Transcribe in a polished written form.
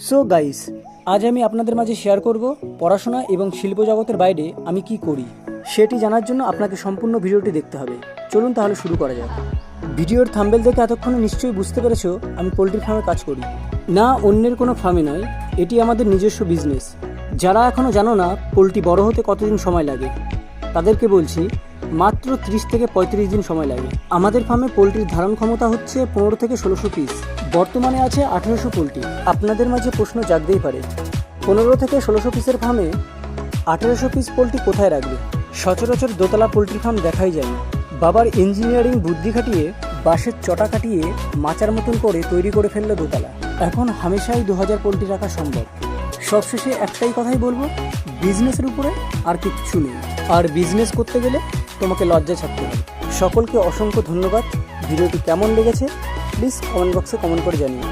So guys, আজ আমি আপনাদের মাঝে শেয়ার করব পড়াশোনা এবং শিল্প জগতের বাইরে আমি কি করি সেটি জানার জন্য আপনাকে সম্পূর্ণ ভিডিওটি দেখতে হবে। চলুন তাহলে শুরু করা যাক। ভিডিওর থাম্বনেল দেখে এতক্ষণে নিশ্চয়ই বুঝতে পেরেছো আমি পোলট্রি ফার্মে কাজ করি। না, অন্যের কোনো ফার্মে নয়, এটি আমাদের নিজস্ব বিজনেস। যারা এখনও জানো না পোলট্রি বড় হতে কতদিন সময় লাগে, তাদেরকে বলছি মাত্র 30 থেকে 35 দিন সময় লাগে। আমাদের ফার্মে পোলট্রির ধারণ ক্ষমতা হচ্ছে 15 থেকে 1600 পিস। বর্তমানে আছে 1800 পোলট্রি। আপনাদের মাঝে প্রশ্ন জাগতেই পারে, 15 থেকে 1600 পিসের ফার্মে 1800 পিস পোলট্রি কোথায় রাখবে? সচরাচর দোতলা পোলট্রি ফার্ম দেখাই যায় না। বাবার ইঞ্জিনিয়ারিং বুদ্ধি খাটিয়ে বাঁশের চটা কাটিয়ে মাচার মতন করে তৈরি করে ফেললো দোতলা। এখন হামেশাই 2000 পোলট্রি রাখা সম্ভব। সবশেষে একটাই কথাই বলবো, বিজনেসের উপরে আর কিচ্ছু নেই। আর বিজনেস করতে গেলে তোমাকে লজ্জা ছাড়তে হবে। সকলকে অসংখ্য ধন্যবাদ। ভিডিওটি কেমন লেগেছে প্লিজ কমেন্ট বক্সে কমেন্ট করে জানিও।